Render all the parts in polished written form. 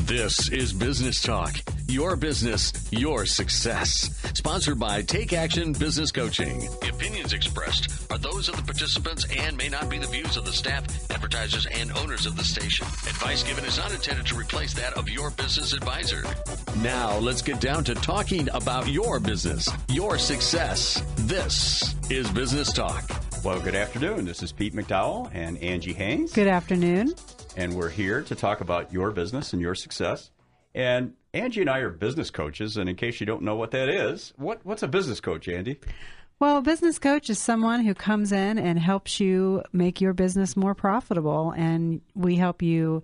This is Business Talk, your business, your success. Sponsored by Take Action Business Coaching. The opinions expressed are those of the participants and may not be the views of the staff, advertisers, and owners of the station. Advice given is not intended to replace that of your business advisor. Now, let's get down to talking about your business, your success. This is Business Talk. Well, good afternoon. This is Pete McDowell and Angie Haynes. Good afternoon. And we're here to talk about your business and your success. And Angie and I are business coaches. And in case you don't know what that is, what's a business coach, Andy? Well, a business coach is someone who comes in and helps you make your business more profitable. And we help you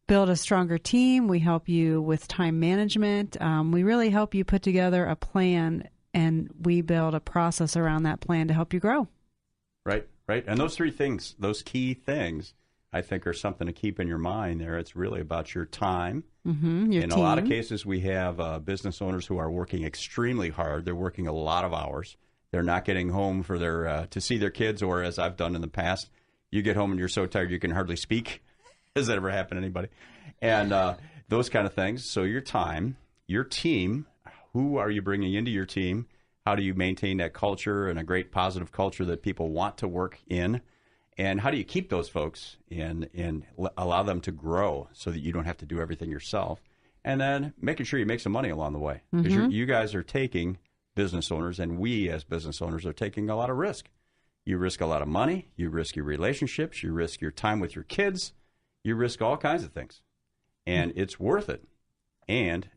build a stronger team. We help you with time management. We really help you put together a plan, and we build a process around that plan to help you grow. Right. And those three things, those key things, I think are something to keep in your mind there. It's really about your time. Your in team. a lot of cases, we have business owners who are working extremely hard. They're working a lot of hours. They're not getting home for their to see their kids, or as I've done in the past, you get home and you're so tired you can hardly speak. Has that ever happened to anybody? And those kind of things. So your time, your team, who are you bringing into your team? How do you maintain that culture and a great positive culture that people want to work in? And how do you keep those folks and allow them to grow so that you don't have to do everything yourself? And then making sure you make some money along the way. Because you guys are taking, business owners, and we as business owners are taking a lot of risk. You risk a lot of money. You risk your relationships. You risk your time with your kids. You risk all kinds of things. And it's worth it. And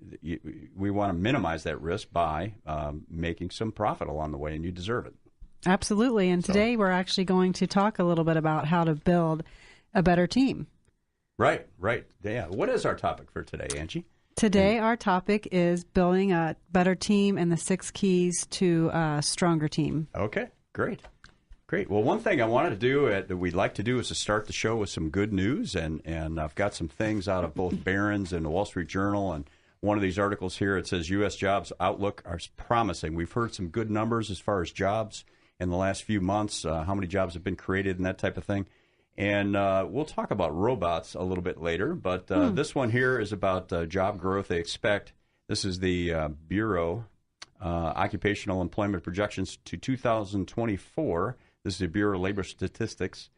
we want to minimize that risk by making some profit along the way, and you deserve it. Absolutely. And today we're actually going to talk a little bit about how to build a better team. Right. Yeah. What is our topic for today, Angie? Today our topic is building a better team and the 6 keys to a stronger team. Okay, great. Well, one thing I wanted to do, that we'd like to do, is to start the show with some good news. And I've got some things out of both Barron's and the Wall Street Journal. And one of these articles here, it says U.S. jobs outlook are promising. We've heard some good numbers as far as jobs in the last few months, how many jobs have been created and that type of thing. And we'll talk about robots a little bit later. But this one here is about job growth they expect. This is the Bureau Occupational Employment Projections to 2024. This is the Bureau of Labor Statistics,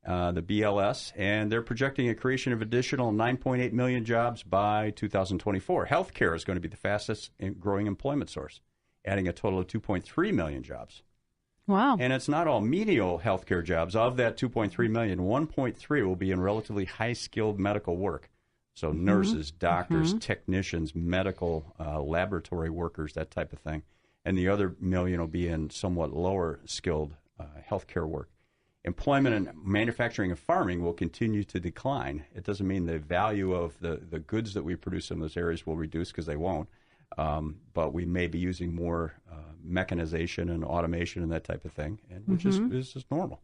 the BLS, and they're projecting a creation of additional 9.8 million jobs by 2024. Healthcare is going to be the fastest growing employment source, adding a total of 2.3 million jobs. Wow. And it's not all menial healthcare jobs. Of that 2.3 million, 1.3 will be in relatively high-skilled medical work. So nurses, doctors, technicians, medical laboratory workers, that type of thing. And the other million will be in somewhat lower-skilled healthcare work. Employment in manufacturing and farming will continue to decline. It doesn't mean the value of the goods that we produce in those areas will reduce, because they won't. But we may be using more mechanization and automation and that type of thing, and which is just normal.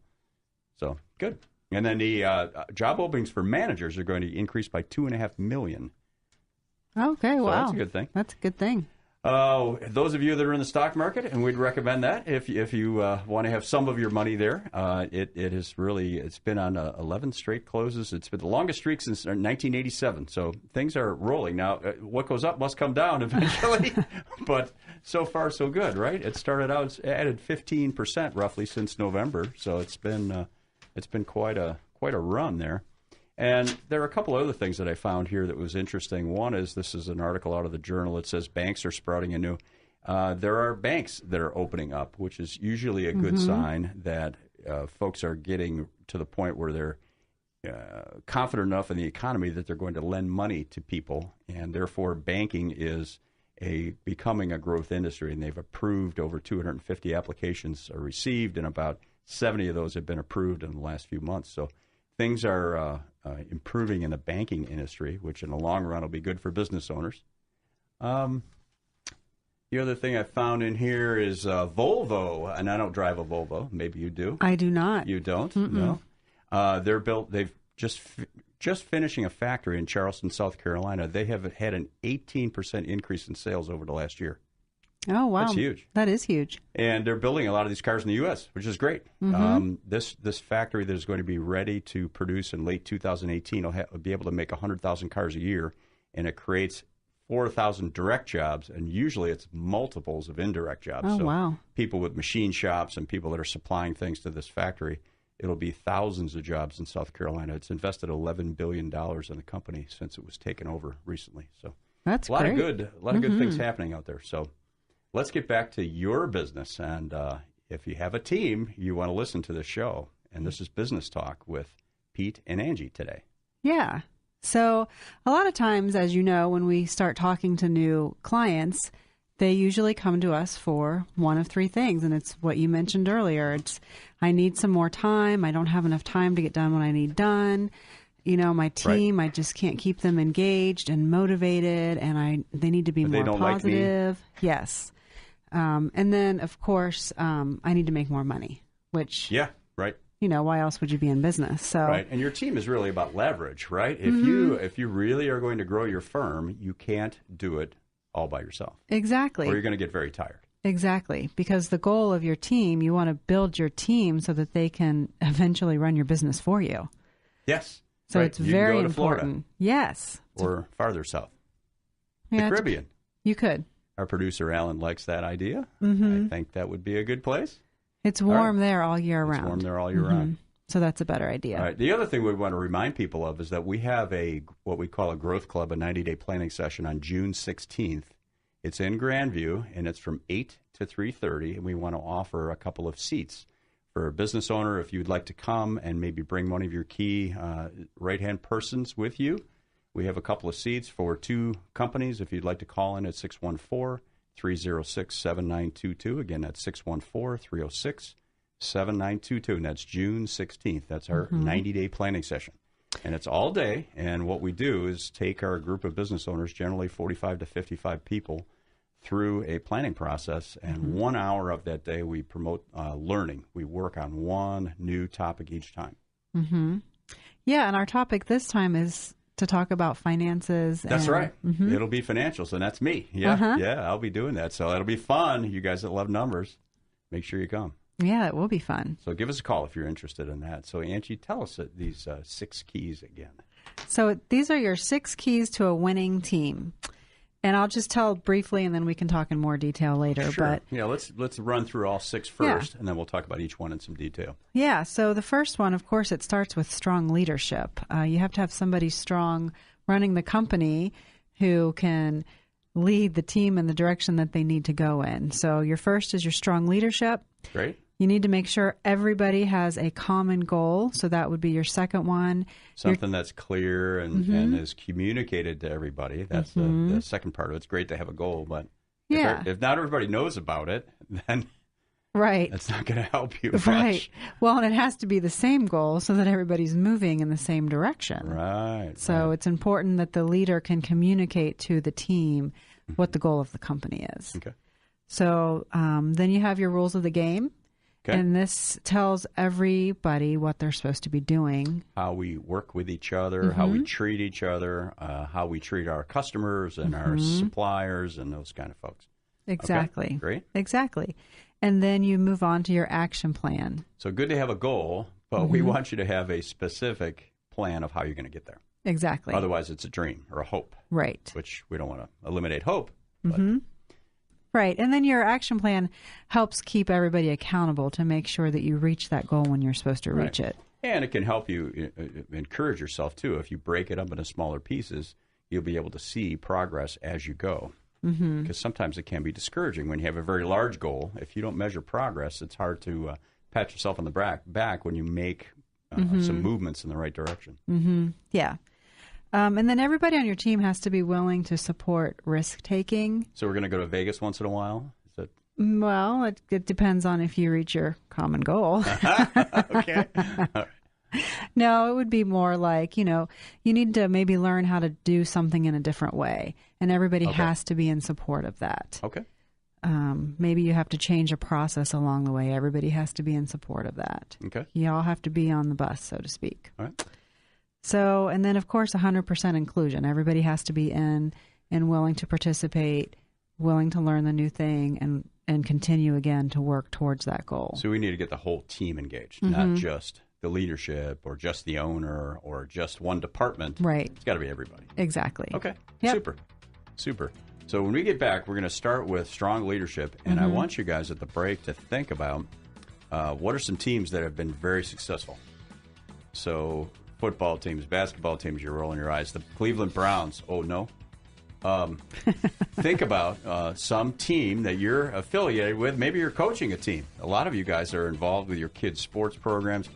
So, good. And then the job openings for managers are going to increase by 2.5 million. Okay, so wow. That's a good thing. That's a good thing. Those of you that are in the stock market, and we'd recommend that if you want to have some of your money there. It is really, it's been on 11 straight closes. It's been the longest streak since 1987. So things are rolling. Now, what goes up must come down eventually, but so far so good, right? It started out, it's added 15% roughly since November. So it's been quite a run there. And there are a couple other things that I found here that was interesting. One is, this is an article out of the Journal. It says banks are sprouting anew. There are banks that are opening up, which is usually a good sign that folks are getting to the point where they're confident enough in the economy that they're going to lend money to people. And therefore, banking is becoming a growth industry. And they've approved over 250 applications are received, and about 70 of those have been approved in the last few months. So things are improving in the banking industry, which in the long run will be good for business owners. The other thing I found in here is Volvo, and I don't drive a Volvo. Maybe you do. I do not. You don't? No. They've just finishing a factory in Charleston, South Carolina. They have had an 18% increase in sales over the last year. Oh, wow. That's huge. That is huge. And they're building a lot of these cars in the U.S., which is great. This factory that is going to be ready to produce in late 2018 will be able to make 100,000 cars a year, and it creates 4,000 direct jobs, and usually it's multiples of indirect jobs. Oh, so wow. people with machine shops and people that are supplying things to this factory, it'll be thousands of jobs in South Carolina. It's invested $11 billion in the company since it was taken over recently. So that's a lot great. of good things happening out there. So let's get back to your business. And if you have a team, you want to listen to this show. And this is Business Talk with Pete and Angie today. Yeah. So a lot of times, as you know, when we start talking to new clients, they usually come to us for one of three things. And it's what you mentioned earlier. It's, I need some more time. I don't have enough time to get done what I need done. You know, my team, right. I just can't keep them engaged and motivated, and they need to be more positive. Like me. Yes. And then, of course, I need to make more money, which... Yeah, right. You know, why else would you be in business? So right, and your team is really about leverage, right? If you really are going to grow your firm, you can't do it all by yourself. Exactly. Or you're going to get very tired. Exactly, because the goal of your team, you want to build your team so that they can eventually run your business for you. Yes. So right. It's very important. Florida, yes. Or farther south. Yeah, the Caribbean. You could. Our producer, Alan, likes that idea. I think that would be a good place. It's warm there all year round. It's warm there all year round. So that's a better idea. All right. The other thing we want to remind people of is that we have what we call a Growth Club, a 90-day planning session on June 16th. It's in Grandview, and it's from 8 to 3:30, and we want to offer a couple of seats for a business owner if you'd like to come and maybe bring one of your key right-hand persons with you. We have a couple of seats for 2 companies. If you'd like to call in at 614-306-7922. Again, that's 614-306-7922, and that's June 16th. That's our 90-day planning session. And it's all day, and what we do is take our group of business owners, generally 45 to 55 people, through a planning process, and 1 hour of that day we promote learning. We work on one new topic each time. Yeah, and our topic this time is to talk about finances. That's right. It'll be financials, and that's me. Yeah, yeah, I'll be doing that. So it'll be fun. You guys that love numbers, make sure you come. Yeah, it will be fun. So give us a call if you're interested in that. So, Angie, tell us these 6 keys again. So these are your 6 keys to a winning team. And I'll just tell briefly, and then we can talk in more detail later. Sure. But yeah, let's run through all 6 first, and then we'll talk about each one in some detail. Yeah, so the first one, of course, it starts with strong leadership. You have to have somebody strong running the company who can lead the team in the direction that they need to go in. So your first is your strong leadership. Great. You need to make sure everybody has a common goal. So that would be your second one. Something that's clear and is communicated to everybody. That's the second part of it. It's great to have a goal, but if not everybody knows about it, then that's not going to help you much. Right. Well, and it has to be the same goal so that everybody's moving in the same direction. Right. So it's important that the leader can communicate to the team what the goal of the company is. Okay. So then you have your rules of the game. Okay. And this tells everybody what they're supposed to be doing. How we work with each other, how we treat each other, how we treat our customers and our suppliers and those kind of folks. Exactly. Okay. Great. Exactly. And then you move on to your action plan. So good to have a goal, but we want you to have a specific plan of how you're going to get there. Exactly. Otherwise, it's a dream or a hope. Right. Which we don't want to eliminate hope. But Right. And then your action plan helps keep everybody accountable to make sure that you reach that goal when you're supposed to reach it. And it can help you encourage yourself, too. If you break it up into smaller pieces, you'll be able to see progress as you go. Because sometimes it can be discouraging when you have a very large goal. If you don't measure progress, it's hard to pat yourself on the back when you make some movements in the right direction. Yeah. And then everybody on your team has to be willing to support risk-taking. So we're going to go to Vegas once in a while? Is that... Well, it depends on if you reach your common goal. Okay. No, it would be more like, you need to maybe learn how to do something in a different way. And everybody has to be in support of that. Okay. Maybe you have to change a process along the way. Everybody has to be in support of that. Okay. You all have to be on the bus, so to speak. All right. So, and then, of course, 100% inclusion. Everybody has to be in and willing to participate, willing to learn the new thing, and continue, again, to work towards that goal. So we need to get the whole team engaged, not just the leadership or just the owner or just one department. Right. It's got to be everybody. Exactly. Okay. Yep. Super. So when we get back, we're going to start with strong leadership. And I want you guys at the break to think about what are some teams that have been very successful. So football teams, basketball teams, you're rolling your eyes. The Cleveland Browns, oh no. Think about some team that you're affiliated with. Maybe you're coaching a team. A lot of you guys are involved with your kids' sports programs.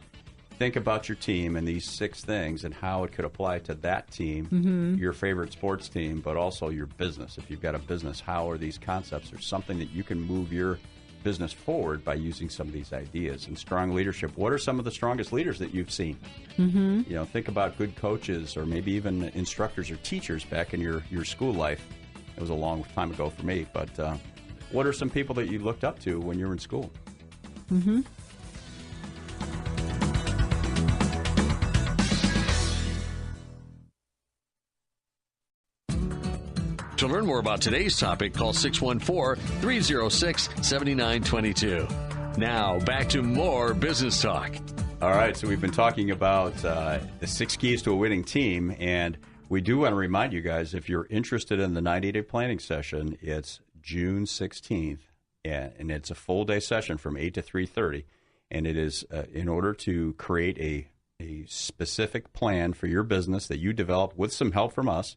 Think about your team and these 6 things and how it could apply to that team, your favorite sports team, but also your business. If you've got a business, how are these concepts or something that you can move your business forward by using some of these ideas? And strong leadership, what are some of the strongest leaders that you've seen? You know, think about good coaches or maybe even instructors or teachers back in your school life. It was a long time ago for me, but what are some people that you looked up to when you were in school? To learn more about today's topic, call 614-306-7922. Now, back to more Business Talk. All right, so we've been talking about the 6 keys to a winning team, and we do want to remind you guys, if you're interested in the 90-day planning session, it's June 16th, and it's a full-day session from 8 to 3:30, and it is in order to create a specific plan for your business that you develop with some help from us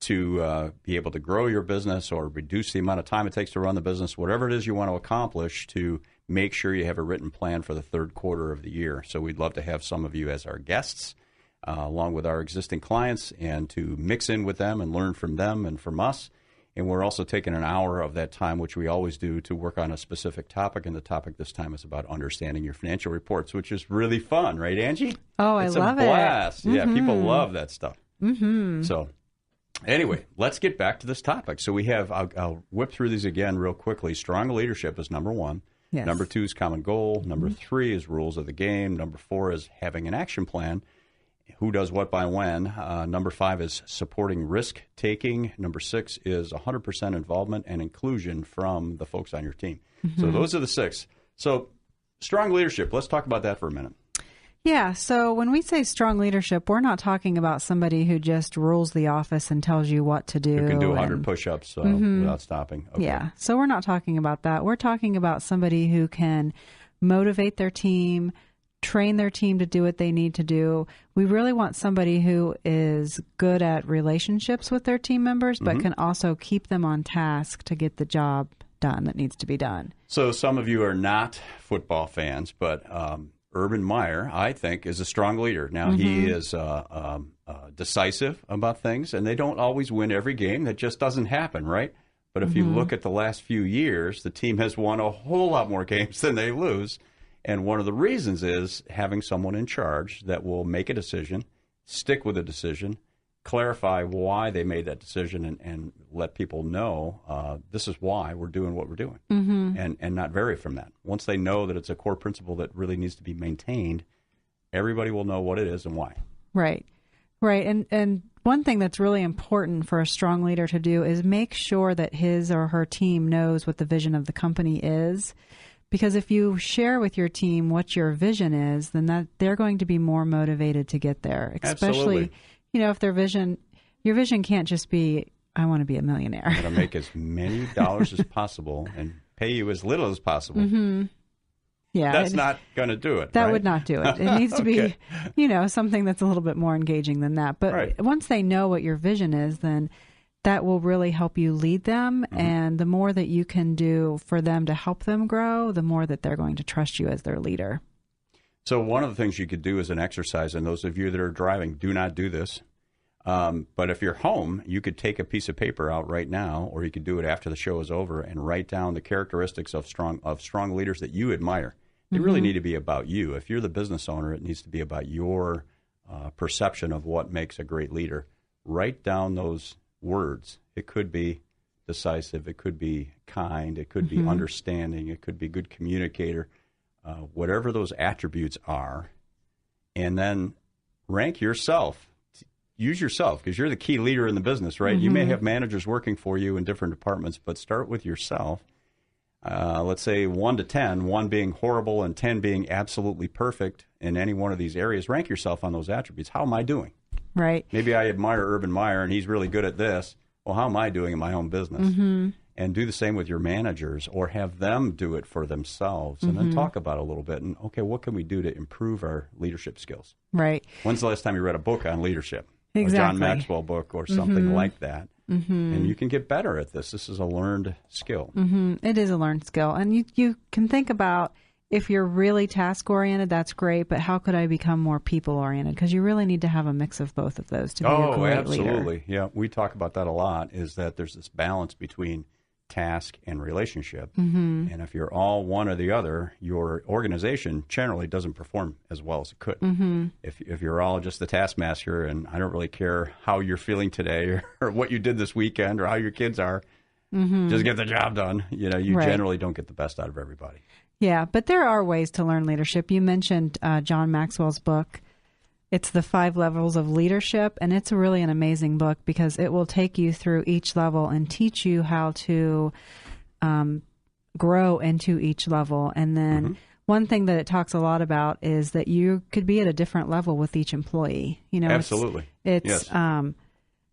to be able to grow your business or reduce the amount of time it takes to run the business, whatever it is you want to accomplish, to make sure you have a written plan for the third quarter of the year. So we'd love to have some of you as our guests, along with our existing clients, and to mix in with them and learn from them and from us. And we're also taking an hour of that time, which we always do, to work on a specific topic. And the topic this time is about understanding your financial reports, which is really fun, right, Angie? Oh, I love it. It's a blast. Yeah, people love that stuff. So anyway, let's get back to this topic. So we have, I'll whip through these again real quickly. Strong leadership is number 1. Yes. Number 2 is common goal. Number 3 is rules of the game. Number 4 is having an action plan. Who does what by when. Number 5 is supporting risk-taking. Number 6 is 100% involvement and inclusion from the folks on your team. So those are the 6. So strong leadership, let's talk about that for a minute. Yeah, so when we say strong leadership, we're not talking about somebody who just rules the office and tells you what to do. Who can do 100 push-ups without stopping. Okay. Yeah, so we're not talking about that. We're talking about somebody who can motivate their team, train their team to do what they need to do. We really want somebody who is good at relationships with their team members, but can also keep them on task to get the job done that needs to be done. So some of you are not football fans, but Urban Meyer, I think, is a strong leader. Now, he is decisive about things, and they don't always win every game. That just doesn't happen, right? But if you look at the last few years, the team has won a whole lot more games than they lose. And one of the reasons is having someone in charge that will make a decision, stick with a decision, clarify why they made that decision, and let people know this is why we're doing what we're doing, and not vary from that. Once they know that it's a core principle that really needs to be maintained, everybody will know what it is and why. Right. And one thing that's really important for a strong leader to do is make sure that his or her team knows what the vision of the company is. Because if you share with your team what your vision is, then that they're going to be more motivated to get there. Especially, Absolutely. You know, if your vision can't just be, I want to be a millionaire. I'm going to make as many dollars as possible and pay you as little as possible. Yeah, that's not going to do it. That right? would not do it. It needs to be, something that's a little bit more engaging than that. But once they know what your vision is, then that will really help you lead them. And the more that you can do for them to help them grow, the more that they're going to trust you as their leader. So one of the things you could do as an exercise, and those of you that are driving, do not do this. But if you're home, you could take a piece of paper out right now, or you could do it after the show is over, and write down the characteristics of strong leaders that you admire. They really need to be about you. If you're the business owner, it needs to be about your perception of what makes a great leader. Write down those words. It could be decisive. It could be kind. It could be understanding. It could be good communicator. Whatever those attributes are, and then rank yourself. Use yourself, because you're the key leader in the business, right? You may have managers working for you in different departments, but start with yourself. Let's say 1 to 10, 1 being horrible and 10 being absolutely perfect, in any one of these areas, rank yourself on those attributes. How am I doing? Right. Maybe I admire Urban Meyer, and he's really good at this. Well, how am I doing in my own business? And do the same with your managers, or have them do it for themselves, and then talk about it a little bit. And, okay, what can we do to improve our leadership skills? Right. When's the last time you read a book on leadership? Exactly. A John Maxwell book or something like that. And you can get better at this. This is a learned skill. It is a learned skill. And you can think about, if you're really task-oriented, that's great, but how could I become more people-oriented? Because you really need to have a mix of both of those to be a great leader. Absolutely. Yeah, we talk about that a lot, is that there's this balance between task and relationship. And if you're all one or the other, your organization generally doesn't perform as well as it could. If you're all just the taskmaster, and I don't really care how you're feeling today or what you did this weekend or how your kids are, just get the job done. You generally don't get the best out of everybody. Yeah, but there are ways to learn leadership. You mentioned John Maxwell's book. It's The 5 Levels of Leadership, and it's really an amazing book because it will take you through each level and teach you how to grow into each level. And then one thing that it talks a lot about is that you could be at a different level with each employee. Absolutely. It's yes.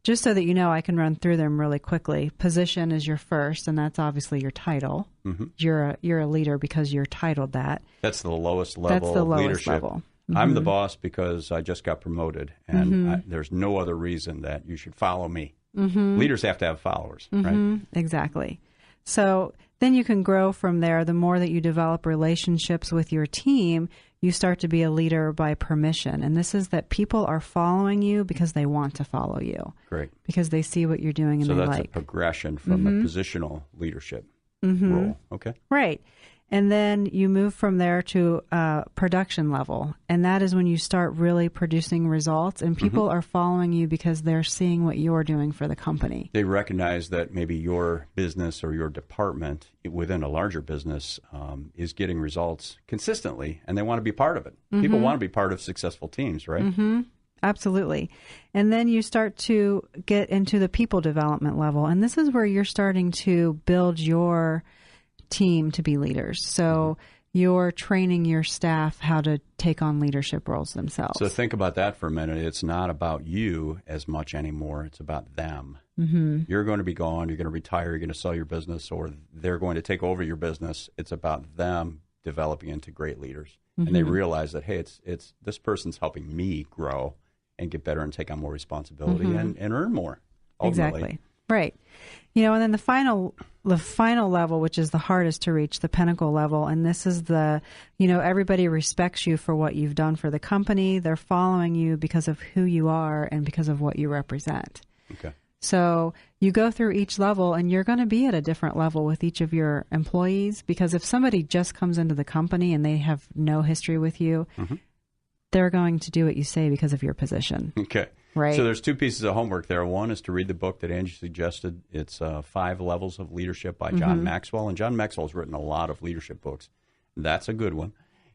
Just so that you know, I can run through them really quickly. Position is your first, and that's obviously your title. You're a leader because you're titled that. That's the lowest level That's the of lowest leadership. level. I'm the boss because I just got promoted, and there's no other reason that you should follow me. Leaders have to have followers, right? Exactly. So then you can grow from there. The more that you develop relationships with your team, you start to be a leader by permission. And this is that people are following you because they want to follow you. Great. Because they see what you're doing and so they that's like. a progression from a positional leadership role. Okay. Right. And then you move from there to production level. And that is when you start really producing results. And people are following you because they're seeing what you're doing for the company. They recognize that maybe your business or your department within a larger business is getting results consistently, and they want to be part of it. People want to be part of successful teams, right? Absolutely. And then you start to get into the people development level. And this is where you're starting to build your team to be leaders. So you're training your staff how to take on leadership roles themselves. So think about that for a minute. It's not about you as much anymore. It's about them. You're going to be gone. You're going to retire. You're going to sell your business, or they're going to take over your business. It's about them developing into great leaders. And they realize that, hey, it's this person's helping me grow and get better and take on more responsibility and earn more, ultimately. Exactly. Right. And then the final level, which is the hardest to reach, the pinnacle level, and this is everybody respects you for what you've done for the company. They're following you because of who you are and because of what you represent. Okay. So you go through each level, and you're going to be at a different level with each of your employees, because if somebody just comes into the company and they have no history with you, they're going to do what you say because of your position. Okay. Right. So there's 2 pieces of homework there. One is to read the book that Angie suggested. It's 5 Levels of Leadership by John Maxwell. And John Maxwell has written a lot of leadership books. That's a good one.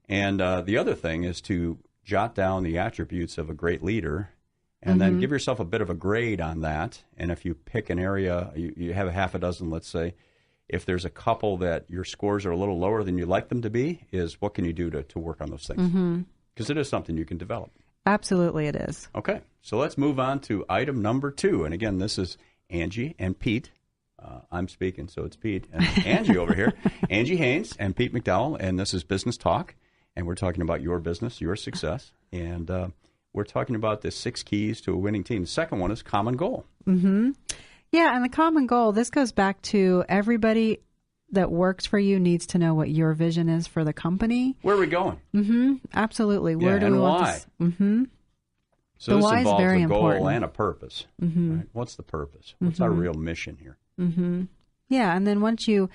And the other thing is to jot down the attributes of a great leader, and then give yourself a bit of a grade on that. And if you pick an area, you have a half a dozen, let's say, if there's a couple that your scores are a little lower than you'd like them to be, is what can you do to work on those things? Because it is something you can develop. Absolutely it is. Okay, so let's move on to item number 2. And again, this is Angie and Pete. I'm speaking, so it's Pete and Angie over here. Angie Haynes and Pete McDowell, and this is Business Talk. And we're talking about your business, your success. And we're talking about the 6 keys to a winning team. The second one is common goal. Yeah, and the common goal, this goes back to everybody that works for you needs to know what your vision is for the company. Where are we going? Absolutely. Where do and we why? want to? So the this why is involves very a goal important. and a purpose. Right? What's the purpose? What's our real mission here? Yeah, and then once your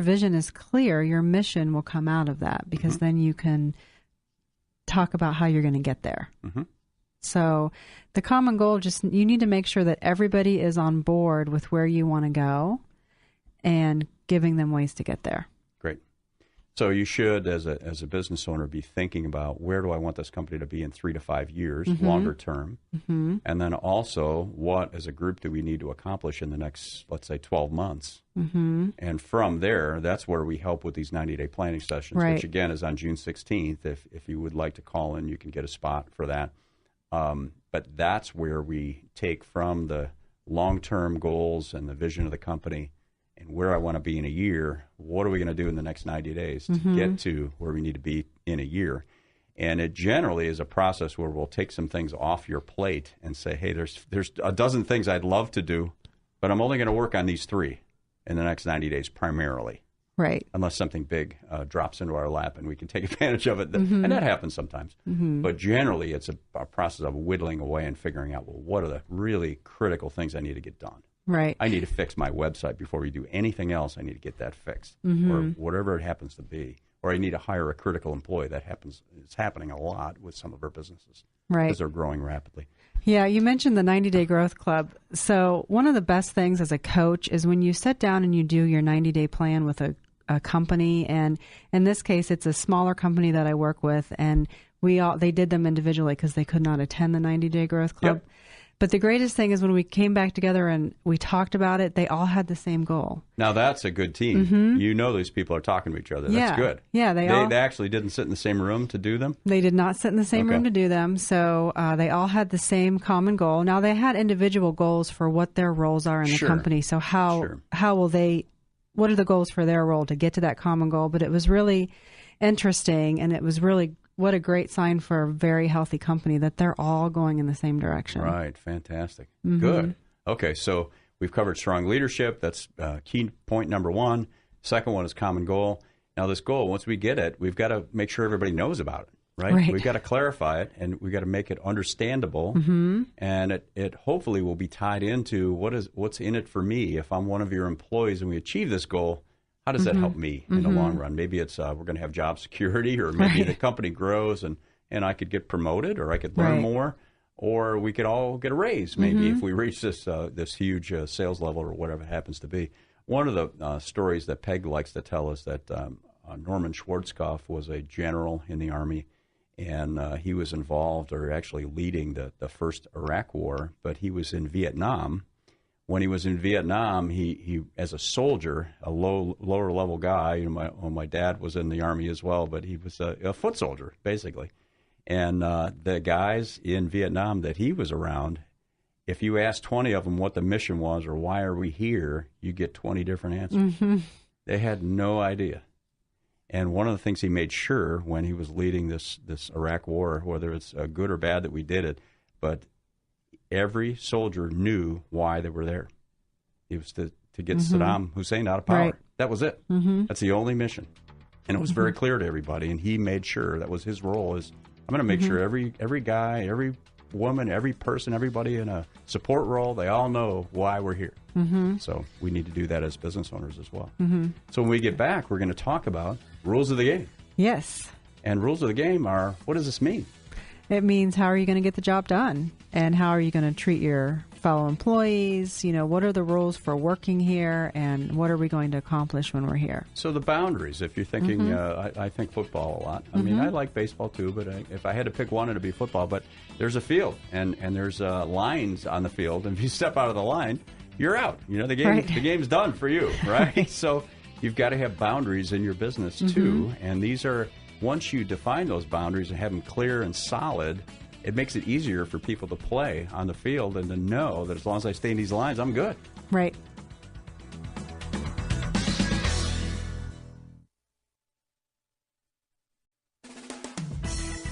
vision is clear, your mission will come out of that, because then you can talk about how you're going to get there. So the common goal, you need to make sure that everybody is on board with where you want to go and giving them ways to get there. Great. So you should, as a business owner, be thinking about where do I want this company to be in 3 to 5 years, longer term, and then also what, as a group, do we need to accomplish in the next, let's say, 12 months. And from there, that's where we help with these 90-day planning sessions, which again is on June 16th. If you would like to call in, you can get a spot for that. But that's where we take from the long-term goals and the vision of the company and where I want to be in a year, what are we going to do in the next 90 days to get to where we need to be in a year? And it generally is a process where we'll take some things off your plate and say, hey, there's a dozen things I'd love to do, but I'm only going to work on these 3 in the next 90 days primarily. Right. Unless something big drops into our lap and we can take advantage of it. And that happens sometimes. But generally, it's a process of whittling away and figuring out, well, what are the really critical things I need to get done? Right. I need to fix my website before we do anything else. I need to get that fixed, or whatever it happens to be. Or I need to hire a critical employee. That happens. It's happening a lot with some of our businesses, right? Because they're growing rapidly. Yeah, you mentioned the 90-Day Growth Club. So one of the best things as a coach is when you sit down and you do your 90-day plan with a company, and in this case, it's a smaller company that I work with, and they did them individually because they could not attend the 90-Day Growth Club. Yep. But the greatest thing is when we came back together and we talked about it, they all had the same goal. Now, that's a good team. You know these people are talking to each other. That's good. Yeah, they actually didn't sit in the same room to do them? They did not sit in the same room to do them. So they all had the same common goal. Now, they had individual goals for what their roles are in the company. So how will they, what are the goals for their role to get to that common goal? But it was really interesting, and it was really what a great sign for a very healthy company that they're all going in the same direction. Right. Fantastic. Good. Okay. So we've covered strong leadership. That's key point number 1. Second one is common goal. Now, this goal, once we get it, we've got to make sure everybody knows about it, right? We've got to clarify it, and we've got to make it understandable. And it hopefully will be tied into what's in it for me. If I'm one of your employees and we achieve this goal, how does that help me in the long run? Maybe it's we're going to have job security, or maybe the company grows and I could get promoted, or I could learn more, or we could all get a raise maybe if we reach this huge sales level or whatever it happens to be. One of the stories that Peg likes to tell is that Norman Schwarzkopf was a general in the Army, and he was involved, or actually leading the first Iraq War, but he was in Vietnam. When he was in Vietnam, he as a soldier, a lower level guy. My dad was in the Army as well, but he was a foot soldier basically. And the guys in Vietnam that he was around, if you asked 20 of them what the mission was or why are we here, you get 20 different answers. They had no idea. And one of the things he made sure when he was leading this Iraq War, whether it's good or bad that we did it, but every soldier knew why they were there. It was to get Saddam Hussein out of power. Right. That was it. That's the only mission. And it was very clear to everybody, and he made sure that was his role, is I'm going to make sure every guy, every woman, every person, everybody in a support role, they all know why we're here. So we need to do that as business owners as well. So when we get back, we're going to talk about rules of the game. Yes. And rules of the game are, what does this mean? It means how are you going to get the job done, and how are you going to treat your fellow employees? What are the rules for working here, and what are we going to accomplish when we're here? So the boundaries, if you're thinking, I think football a lot. I mean, I like baseball too, but if I had to pick one, it'd be football. But there's a field, and there's lines on the field, and if you step out of the line, you're out. The game's done for you, right? So you've got to have boundaries in your business too, and these are, once you define those boundaries and have them clear and solid, it makes it easier for people to play on the field and to know that as long as I stay in these lines, I'm good. Right.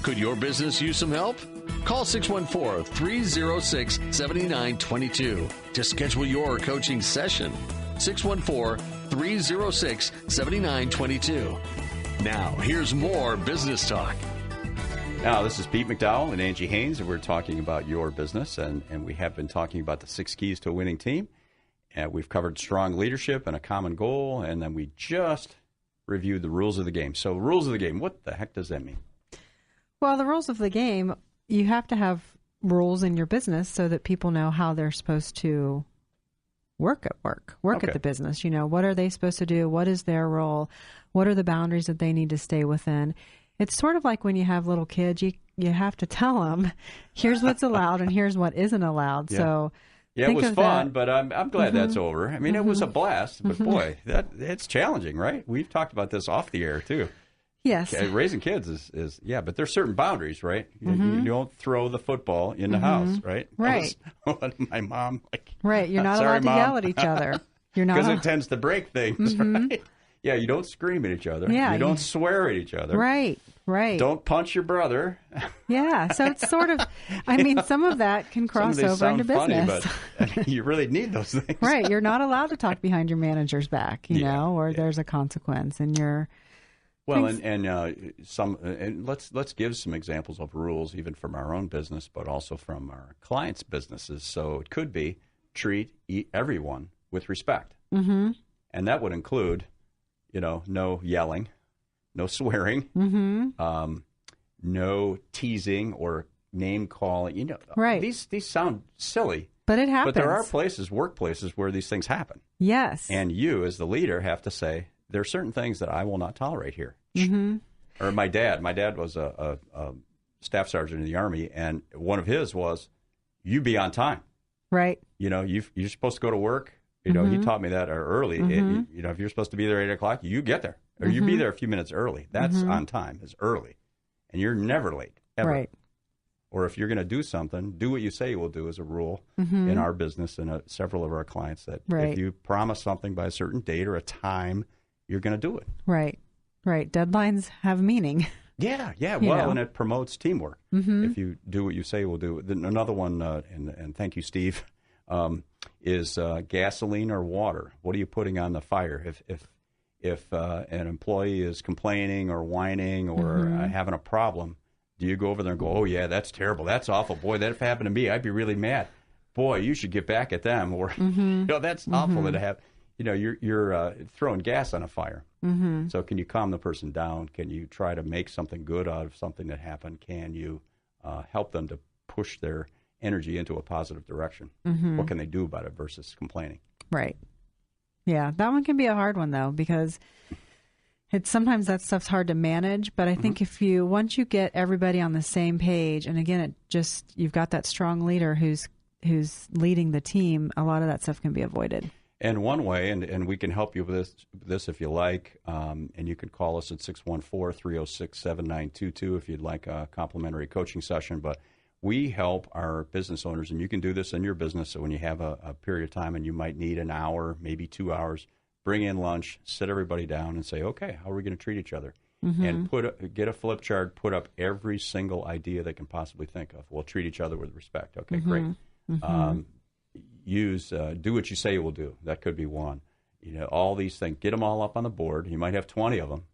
Could your business use some help? Call 614-306-7922 to schedule your coaching session. 614-306-7922. Now, here's more business talk. Now, this is Pete McDowell and Angie Haynes, and we're talking about your business, and we have been talking about the 6 keys to a winning team. And we've covered strong leadership and a common goal, and then we just reviewed the rules of the game. So, rules of the game, what the heck does that mean? Well, the rules of the game, you have to have rules in your business so that people know how they're supposed to work at the business. What are they supposed to do? What is their role? What are the boundaries that they need to stay within? It's sort of like when you have little kids, you have to tell them, here's what's allowed and here's what isn't allowed. Yeah. So yeah, it was fun, but I'm glad that's over. I mean, it was a blast, but boy, it's challenging, right? We've talked about this off the air too. Yes. Raising kids is but there's certain boundaries, right? You don't throw the football in the house, right? Right. My mom, right. You're not allowed to yell at each other. You're not because it tends to break things, right? Yeah, you don't scream at each other. Yeah, you don't swear at each other. Right. Don't punch your brother. Yeah, so it's sort of, some of that can cross over into business. Funny, but you really need those things. Right, you're not allowed to talk behind your manager's back, or there's a consequence, and you're... Well, and let's give some examples of rules, even from our own business, but also from our clients' businesses. So it could be treat everyone with respect, and that would include, no yelling, no swearing, no teasing or name calling. Right. These sound silly, but it happens. But there are workplaces where these things happen. Yes, and you, as the leader, have to say, there are certain things that I will not tolerate here. Or my dad was a staff sergeant in the Army, and one of his was, you be on time. Right. You're supposed to go to work. He taught me that early. If you're supposed to be there at 8 o'clock, you get there. Or you be there a few minutes early. That's on time. It's early. And you're never late, ever. Right. Or if you're going to do something, do what you say you will do, is a rule in our business and several of our clients, that if you promise something by a certain date or a time, you're going to do it. Right. Deadlines have meaning. Yeah. And it promotes teamwork. If you do what you say you will do. Then another one, and thank you, Steve, is gasoline or water. What are you putting on the fire? If an employee is complaining or whining or having a problem, do you go over there and go, oh, yeah, that's terrible. That's awful. Boy, that if happened to me, I'd be really mad. Boy, you should get back at them. Or, that's awful that it happened. You're throwing gas on a fire. So can you calm the person down? Can you try to make something good out of something that happened? Can you help them to push their energy into a positive direction? What can they do about it versus complaining? Right. Yeah, that one can be a hard one, though, because sometimes that stuff's hard to manage. But I think once you get everybody on the same page, and again, you've got that strong leader who's leading the team, a lot of that stuff can be avoided. And one way, and we can help you with this if you like, and you can call us at 614-306-7922 if you'd like a complimentary coaching session. But we help our business owners, and you can do this in your business. So when you have a period of time and you might need an hour, maybe 2 hours, bring in lunch, sit everybody down and say, okay, how are we going to treat each other? And get a flip chart, put up every single idea they can possibly think of. We'll treat each other with respect. Okay, great. Do what you say you will do. That could be one. All these things. Get them all up on the board. You might have 20 of them.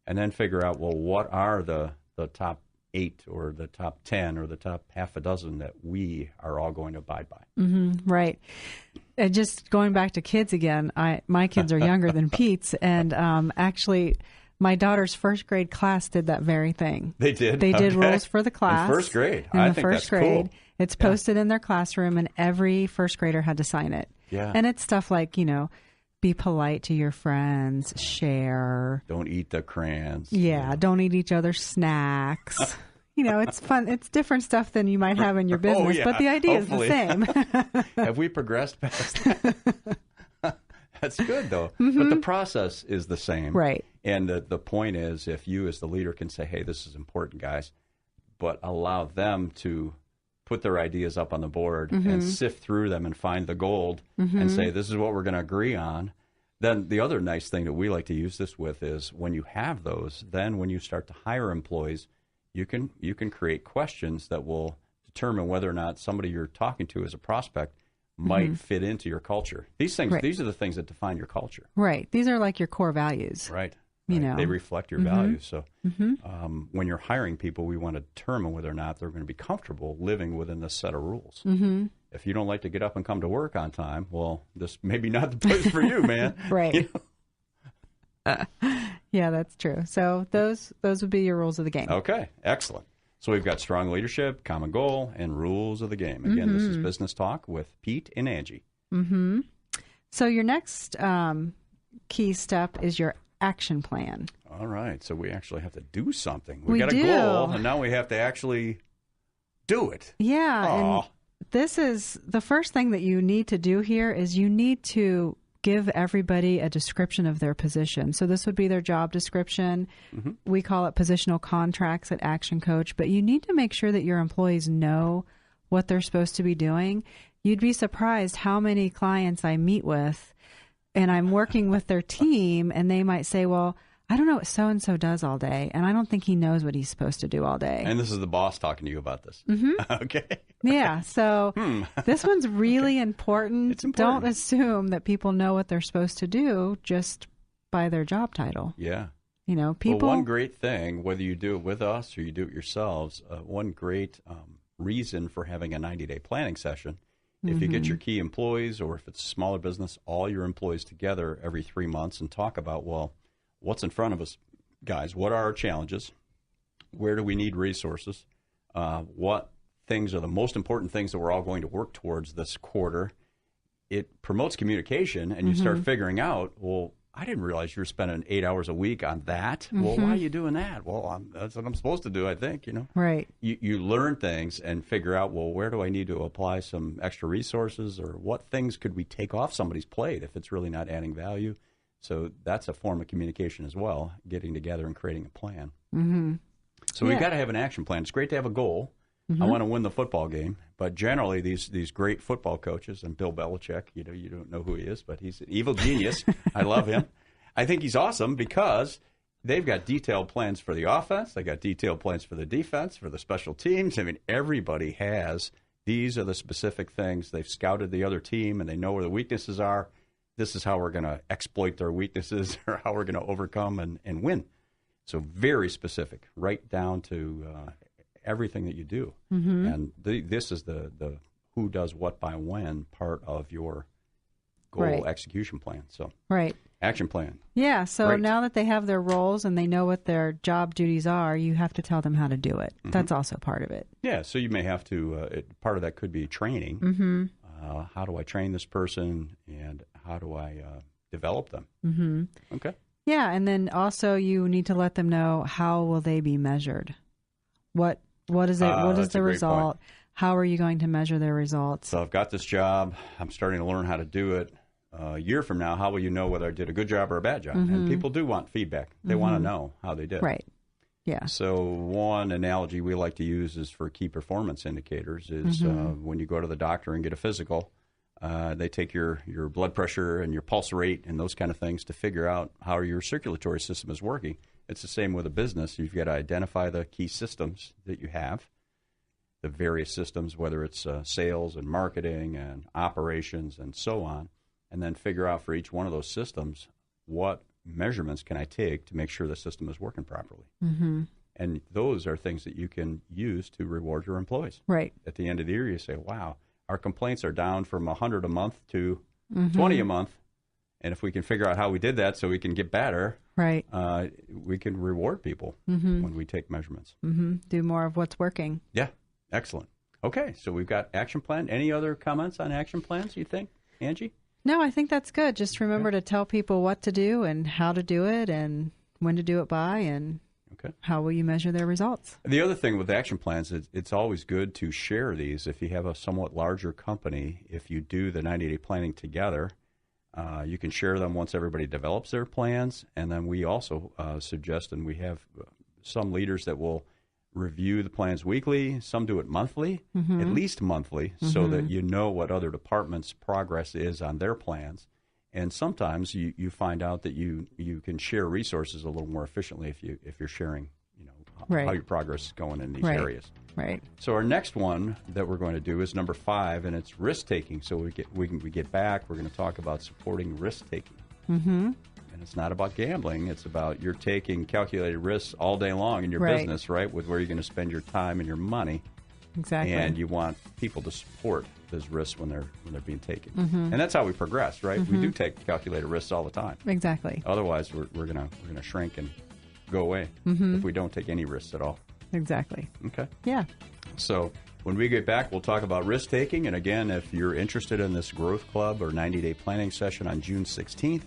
And then figure out, well, what are the top 8 or the top 10 or the top half a dozen that we are all going to abide by. Right. Just going back to kids again, my kids are younger than Pete's, and actually my daughter's first grade class did that very thing. They did? They did rules for the class. In first grade. I think that's cool. It's posted in their classroom, and every first grader had to sign it. Yeah. And it's stuff like, be polite to your friends, share. Don't eat the crayons. Yeah, don't eat each other's snacks. It's fun. It's different stuff than you might have in your business, but the idea is the same. Have we progressed past that? That's good, though. But the process is the same. Right. And the point is, if you as the leader can say, hey, this is important, guys, but allow them to put their ideas up on the board and sift through them and find the gold and say, this is what we're going to agree on. Then the other nice thing that we like to use this with is when you have those, then when you start to hire employees, you can create questions that will determine whether or not somebody you're talking to as a prospect might fit into your culture. These things, these are the things that define your culture. Right. These are like your core values. Right. They reflect your values. So when you're hiring people, we want to determine whether or not they're going to be comfortable living within this set of rules. If you don't like to get up and come to work on time, well, this may be not the place for you, man. Right. Yeah, that's true. So those would be your rules of the game. Okay, excellent. So we've got strong leadership, common goal, and rules of the game. Again, this is Business Talk with Pete and Angie. So your next key step is your action plan. All right. So we actually have to do something. We got do. a goal, and now we have to actually do it. Yeah. Aw. And this is the first thing that you need to do here is you need to give everybody a description of their position. So this would be their job description. Mm-hmm. We call it positional contracts at Action Coach, but you need to make sure that your employees know what they're supposed to be doing. You'd be surprised how many clients I meet with and I'm working with their team and they might say, well, I don't know what so-and-so does all day, and I don't think he knows what he's supposed to do all day. And this is the boss talking to you about this. Mm-hmm. Okay. Yeah, so this one's really important. It's important. Don't assume that people know what they're supposed to do just by their job title. Yeah. You know, people... Well, one great thing, whether you do it with us or you do it yourselves, one great reason for having a 90-day planning session, if you get your key employees or if it's a smaller business, all your employees together every 3 months and talk about, well, what's in front of us, guys? What are our challenges? Where do we need resources? What things are the most important things that we're all going to work towards this quarter? It promotes communication, and you start figuring out, well, I didn't realize you were spending 8 hours a week on that. Well, why are you doing that? Well, that's what I'm supposed to do, I think, you know. Right. You learn things and figure out, well, where do I need to apply some extra resources, or what things could we take off somebody's plate if it's really not adding value? So that's a form of communication as well, getting together and creating a plan. Mm-hmm. So we've got to have an action plan. It's great to have a goal. I want to win the football game. But generally, these great football coaches, and Bill Belichick, you don't know who he is, but he's an evil genius. I love him. I think he's awesome because they've got detailed plans for the offense. They got detailed plans for the defense, for the special teams. I mean, everybody has. These are the specific things. They've scouted the other team, and they know where the weaknesses are. This is how we're going to exploit their weaknesses or how we're going to overcome and win. So very specific, right down to everything that you do. Mm-hmm. And this is the who does what by when part of your goal execution plan. So action plan. Yeah, so now that they have their roles and they know what their job duties are, you have to tell them how to do it. Mm-hmm. That's also part of it. Yeah, so you may have to, part of that could be training. Mm-hmm. How do I train this person, and how do I develop them? Mm-hmm. Okay. Yeah, and then also you need to let them know how will they be measured. What is it? What is the result? Point. How are you going to measure their results? So I've got this job. I'm starting to learn how to do it. A year from now, how will you know whether I did a good job or a bad job? Mm-hmm. And people do want feedback. They want to know how they did. Right. Yeah. So one analogy we like to use is for key performance indicators is when you go to the doctor and get a physical, they take your blood pressure and your pulse rate and those kind of things to figure out how your circulatory system is working. It's the same with a business. You've got to identify the key systems that you have, the various systems, whether it's sales and marketing and operations and so on, and then figure out for each one of those systems what measurements can I take to make sure the system is working properly. Mm-hmm. And those are things that you can use to reward your employees. Right. At the end of the year, you say, wow, our complaints are down from 100 a month to 20 a month. And if we can figure out how we did that so we can get better, right, we can reward people when we take measurements. Mm-hmm. Do more of what's working. Yeah. Excellent. Okay. So we've got action plan. Any other comments on action plans, you think, Angie? No, I think that's good. Just remember to tell people what to do and how to do it and when to do it by and how will you measure their results. The other thing with action plans is it's always good to share these. If you have a somewhat larger company, if you do the 90-day planning together, you can share them once everybody develops their plans. And then we also suggest, and we have some leaders that will review the plans weekly. Some do it monthly, at least monthly, so that you know what other departments' progress is on their plans. And sometimes you find out that you can share resources a little more efficiently if you're sharing, how your progress is going in these areas. Right. So our next one that we're going to do is number 5, and it's risk taking. So we get back. We're going to talk about supporting risk taking. Mm-hmm. And it's not about gambling. It's about you're taking calculated risks all day long in your business, right? With where you're going to spend your time and your money. Exactly. And you want people to support those risks when they're being taken. Mm-hmm. And that's how we progress, right? Mm-hmm. We do take calculated risks all the time. Exactly. Otherwise, we're gonna shrink and go away if we don't take any risks at all. Exactly. Okay. Yeah. So When we get back, we'll talk about risk-taking. And again, if you're interested in this growth club or 90-day planning session on June 16th,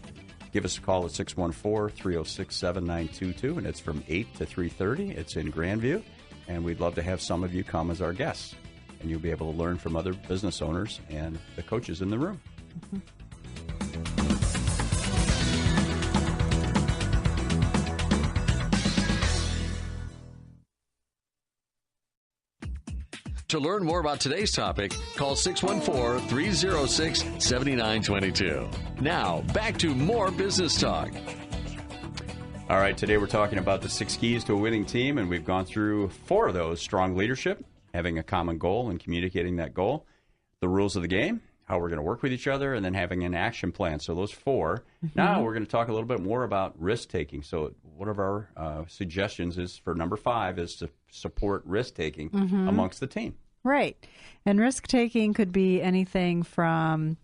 give us a call at 614-306-7922, and it's from 8 to 3:30. It's in Grandview, and we'd love to have some of you come as our guests. And you'll be able to learn from other business owners and the coaches in the room. Mm-hmm. To learn more about today's topic, call 614-306-7922. Now, back to more business talk. All right, today we're talking about the 6 keys to a winning team, and we've gone through 4 of those: strong leadership, having a common goal and communicating that goal, the rules of the game, how we're going to work with each other, and then having an action plan. So those 4. Mm-hmm. Now we're going to talk a little bit more about risk-taking. So one of our suggestions is for number 5 is to support risk-taking amongst the team. Right. And risk-taking could be anything from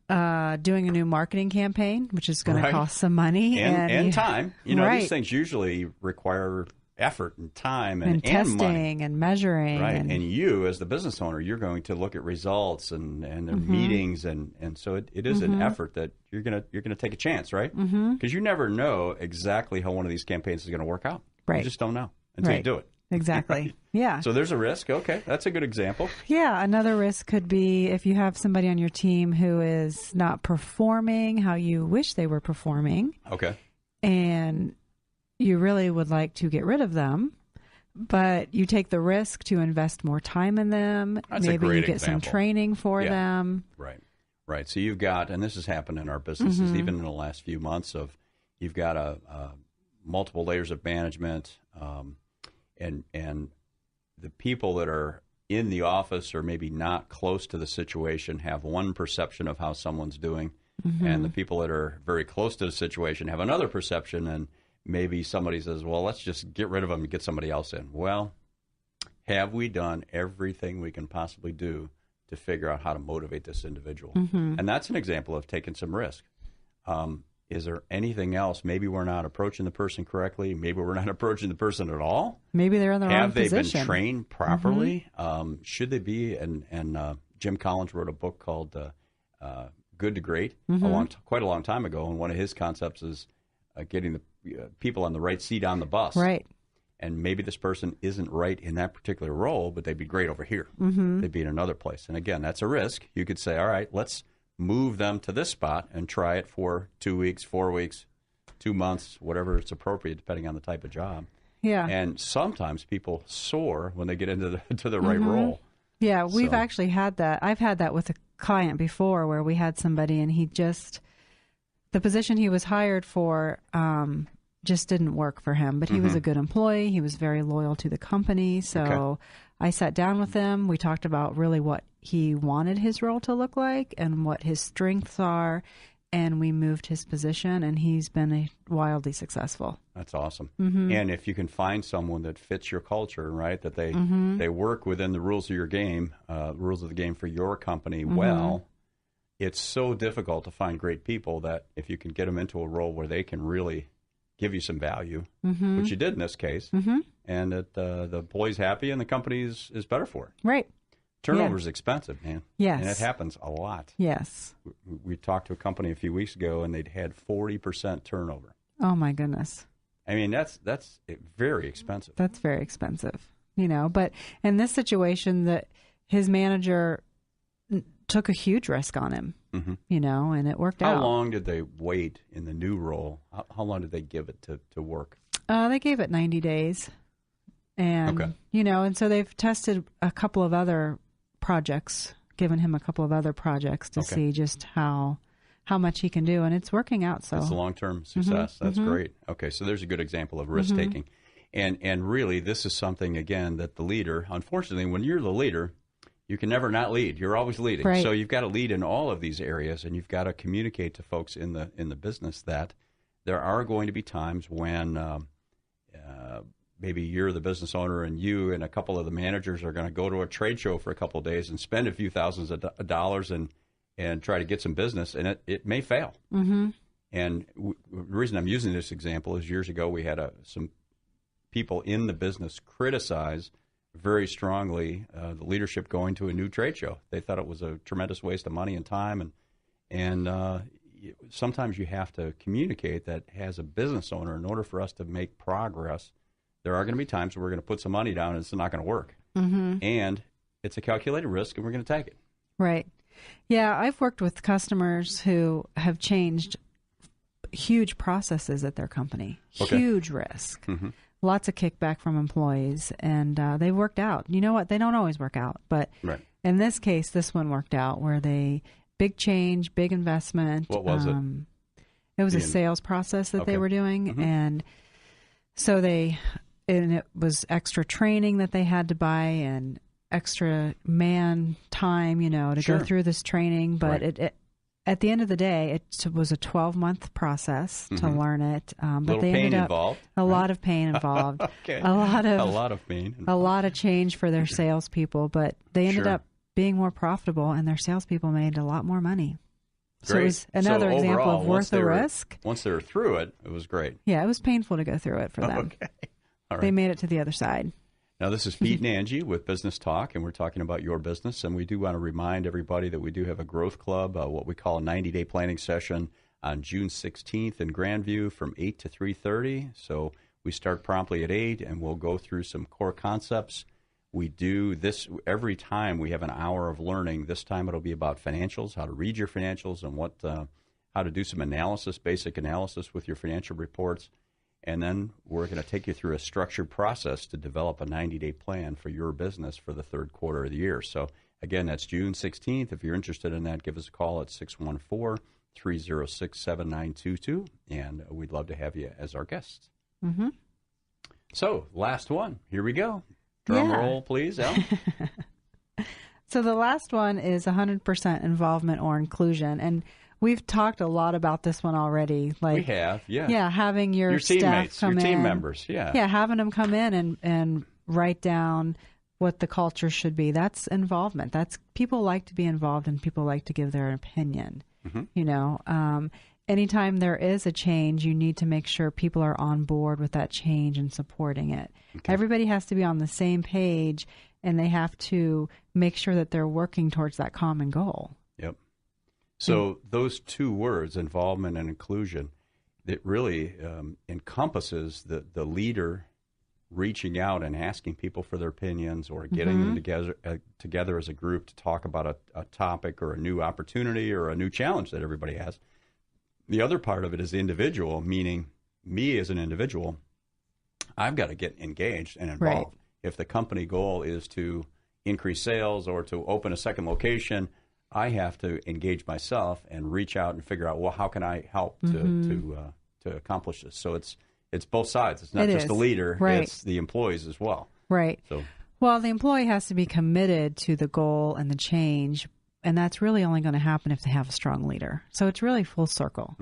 doing a new marketing campaign, which is going to cost some money. And time. These things usually require effort and time and testing money. And measuring. Right. And you, as the business owner, you're going to look at results and their meetings. And so it is an effort that you're going to take a chance, right? Because you never know exactly how one of these campaigns is going to work out. Right. You just don't know until you do it. Exactly. Right? Yeah. So there's a risk. Okay. That's a good example. Yeah. Another risk could be if you have somebody on your team who is not performing how you wish they were performing. Okay. And you really would like to get rid of them, but you take the risk to invest more time in them. That's Maybe a great you get example. some training for them. Right. Right. So you've got, and this has happened in our businesses even in the last few months, you've got multiple layers of management, and the people that are in the office or maybe not close to the situation have one perception of how someone's doing, and the people that are very close to the situation have another perception, and maybe somebody says, well, let's just get rid of them and get somebody else in. Well, have we done everything we can possibly do to figure out how to motivate this individual? And that's an example of taking some risk. Is there anything else? Maybe we're not approaching the person correctly. Maybe we're not approaching the person at all. Maybe they're in the wrong position. Have they been trained properly? Should they be? And Jim Collins wrote a book called Good to Great quite a long time ago. And one of his concepts is getting the people on the right seat on the bus. Right. And maybe this person isn't right in that particular role, but they'd be great over here. They'd be in another place. And again, that's a risk. You could say, all right, let's move them to this spot and try it for 2 weeks, 4 weeks, 2 months, whatever it's appropriate, depending on the type of job. Yeah. And sometimes people soar when they get into the right role. Yeah, we've actually had that. I've had that with a client before where we had somebody and the position he was hired for just didn't work for him. But he was a good employee. He was very loyal to the company. So I sat down with him. We talked about really what he wanted his role to look like and what his strengths are. And we moved his position, and he's been wildly successful. That's awesome. And if you can find someone that fits your culture, right, that they work within the rules of your game, rules of the game for your company well, it's so difficult to find great people that if you can get them into a role where they can really give you some value, which you did in this case, and that the employee's happy and the company is better for it. Right. Turnover is expensive, man. Yes. And it happens a lot. Yes. We talked to a company a few weeks ago, and they'd had 40% turnover. Oh, my goodness. I mean, that's very expensive. That's very expensive, But in this situation, that his manager took a huge risk on him, and it worked out. How long did they wait in the new role? How long did they give it to work? They gave it 90 days. And, and so they've tested a couple of other projects, given him a couple of other projects to see just how much he can do. And it's working out. So it's a long-term success. That's great. Okay, so there's a good example of risk-taking. And really, this is something, again, that the leader, unfortunately, when you're the leader, you can never not lead. You're always leading. Right. So you've got to lead in all of these areas, and you've got to communicate to folks in the business that there are going to be times when maybe you're the business owner and you and a couple of the managers are going to go to a trade show for a couple of days and spend a few thousands of dollars and try to get some business, and it may fail. And the reason I'm using this example is years ago we had some people in the business criticize very strongly the leadership going to a new trade show. They thought it was a tremendous waste of money and time, and sometimes you have to communicate that as a business owner, in order for us to make progress, there are going to be times where we're going to put some money down and it's not going to work. And it's a calculated risk, and we're going to take it. Right. Yeah, I've worked with customers who have changed huge processes at their company. Okay. Huge risk. Lots of kickback from employees, and they worked out. You know what? They don't always work out, but in this case, this one worked out where big change, big investment. What was it? It was a sales process that they were doing, and so it was extra training that they had to buy and extra man time, to go through this training. But it at the end of the day, it was a 12-month process to learn it. But they ended up a lot of pain involved. Okay. A lot of pain involved. A lot of change for their salespeople, but they ended up being more profitable, and their salespeople made a lot more money. Great. So it was another example of worth the risk. Once they were through it, it was great. Yeah, it was painful to go through it for them. Okay. All right. They made it to the other side. Now, this is Pete and Angie with Business Talk, and we're talking about your business. And we do want to remind everybody that we do have a growth club, what we call a 90-day planning session on June 16th in Grandview from 8 to 3:30. So we start promptly at 8, and we'll go through some core concepts. We do this every time. We have an hour of learning. This time it'll be about financials, how to read your financials, and how to do some analysis, basic analysis with your financial reports. And then we're going to take you through a structured process to develop a 90-day plan for your business for the third quarter of the year. So, again, that's June 16th. If you're interested in that, give us a call at 614-306-7922, and we'd love to have you as our guests. So, last one. Here we go. Drum roll, please, Elle. So the last one is 100% involvement or inclusion. And we've talked a lot about this one already. We have, yeah. Yeah, having your teammates, staff come your in. team members, yeah. Yeah, having them come in and write down what the culture should be. That's involvement. People like to be involved, and people like to give their opinion. Anytime there is a change, you need to make sure people are on board with that change and supporting it. Okay. Everybody has to be on the same page, and they have to make sure that they're working towards that common goal. Yep. So those two words, involvement and inclusion, it really encompasses the leader reaching out and asking people for their opinions, or getting them together as a group to talk about a topic or a new opportunity or a new challenge that everybody has. The other part of it is individual, meaning me as an individual, I've got to get engaged and involved. Right. If the company goal is to increase sales or to open a second location, I have to engage myself and reach out and figure out, well, how can I help to accomplish this? So it's both sides. It's not just the leader, it's the employees as well. Right. So, well, the employee has to be committed to the goal and the change, and that's really only going to happen if they have a strong leader. So it's really full circle.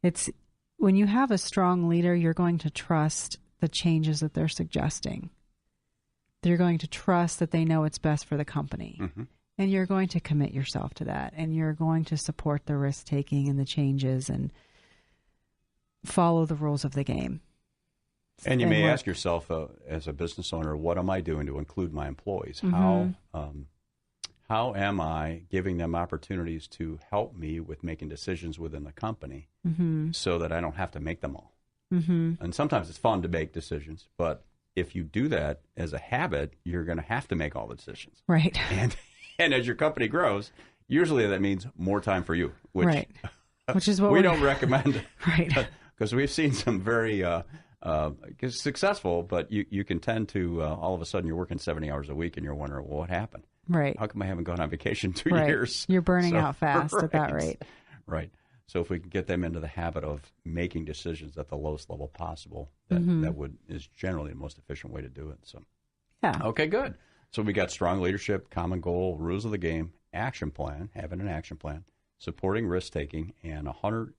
It's when you have a strong leader, you're going to trust the changes that they're suggesting. You're going to trust that they know what's best for the company. And you're going to commit yourself to that. And you're going to support the risk-taking and the changes and follow the rules of the game. And you may ask yourself, as a business owner, what am I doing to include my employees? How am I giving them opportunities to help me with making decisions within the company so that I don't have to make them all? And sometimes it's fun to make decisions, but if you do that as a habit, you're going to have to make all the decisions. Right. And as your company grows, usually that means more time for you, which is what we don't recommend. Right. Because we've seen some very successful, but you can tend to, all of a sudden, you're working 70 hours a week and you're wondering, well, what happened? Right. How come I haven't gone on vacation 2 years? You're burning out fast at that rate. Right. So if we can get them into the habit of making decisions at the lowest level possible, that is generally the most efficient way to do it. So, okay, good. So we got strong leadership, common goal, rules of the game, action plan, having an action plan, supporting risk-taking, and 100%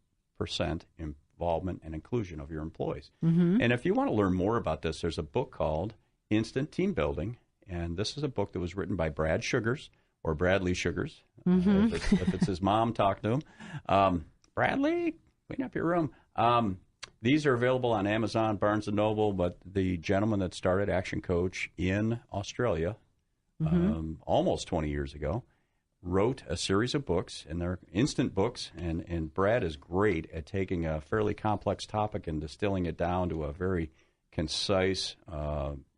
involvement and inclusion of your employees. And if you want to learn more about this, there's a book called Instant Team Building, and this is a book that was written by Brad Sugars, or Bradley Sugars. If it's his mom, talk to him. Bradley, clean up your room. These are available on Amazon, Barnes & Noble, but the gentleman that started Action Coach in Australia almost 20 years ago wrote a series of books, and they're instant books, and Brad is great at taking a fairly complex topic and distilling it down to a very concise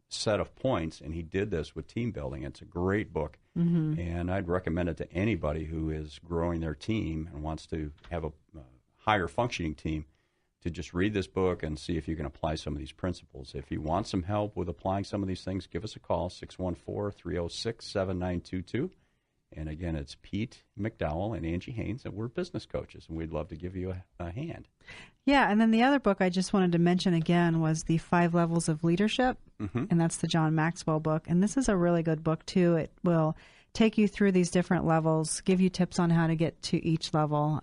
set of points, and he did this with team building. It's a great book, and I'd recommend it to anybody who is growing their team and wants to have a higher functioning team to just read this book and see if you can apply some of these principles. If you want some help with applying some of these things, give us a call, 614-306-7922. And again, it's Pete McDowell and Angie Haynes, and we're business coaches, and we'd love to give you a hand. Yeah, and then the other book I just wanted to mention again was The 5 Levels of Leadership, and that's the John Maxwell book. And this is a really good book, too. It will take you through these different levels, give you tips on how to get to each level,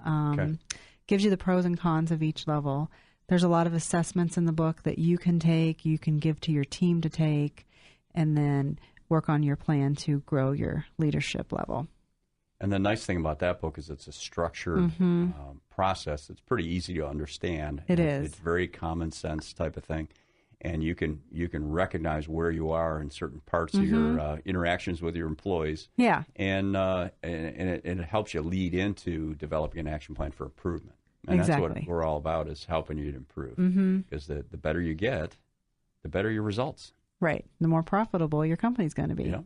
gives you the pros and cons of each level. There's a lot of assessments in the book that you can take, you can give to your team to take, and then work on your plan to grow your leadership level. And the nice thing about that book is it's a structured process. It's pretty easy to understand. It is. It's very common sense type of thing. And you can recognize where you are in certain parts of your interactions with your employees. Yeah. And it helps you lead into developing an action plan for improvement. And exactly. That's what we're all about, is helping you to improve. Because the better you get, the better your results. Right. The more profitable your company's going to be. Yeah.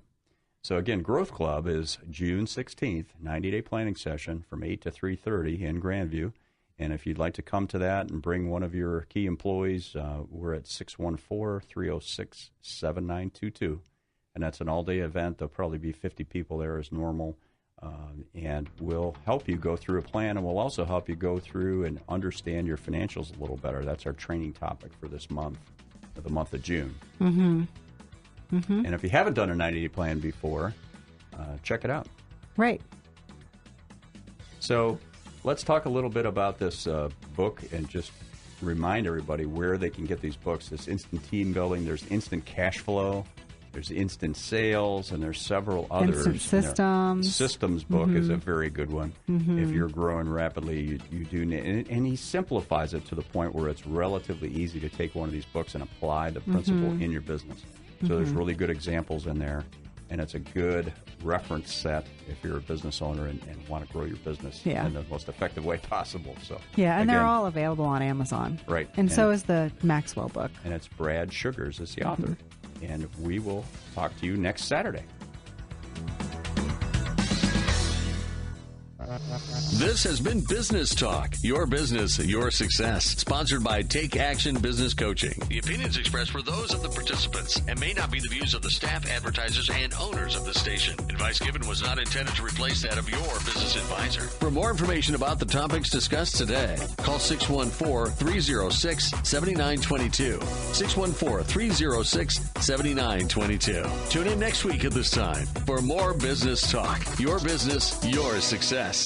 So again, Growth Club is June 16th, 90-day planning session from 8 to 3:30 in Grandview. And if you'd like to come to that and bring one of your key employees, we're at 614-306-7922. And that's an all-day event. There'll probably be 50 people there as normal. And we'll help you go through a plan, and we'll also help you go through and understand your financials a little better. That's our training topic for this month, for the month of June. And if you haven't done a 90-day plan before, check it out. Right. So let's talk a little bit about this book and just remind everybody where they can get these books. This instant team building, there's instant cash flow, there's instant sales, and there's several others. Instant systems. Systems book is a very good one. If you're growing rapidly, you do need, and he simplifies it to the point where it's relatively easy to take one of these books and apply the principle in your business. So there's really good examples in there, and it's a good reference set if you're a business owner and want to grow your business in the most effective way possible. So yeah, and again, they're all available on Amazon. Right. And so is the Maxwell book. And it's Brad Sugars is the author. And we will talk to you next Saturday. This has been Business Talk, your business, your success, sponsored by Take Action Business Coaching. The opinions expressed were those of the participants and may not be the views of the staff, advertisers, and owners of the station. Advice given was not intended to replace that of your business advisor. For more information about the topics discussed today, call 614-306-7922. 614-306-7922. Tune in next week at this time for more Business Talk, your business, your success.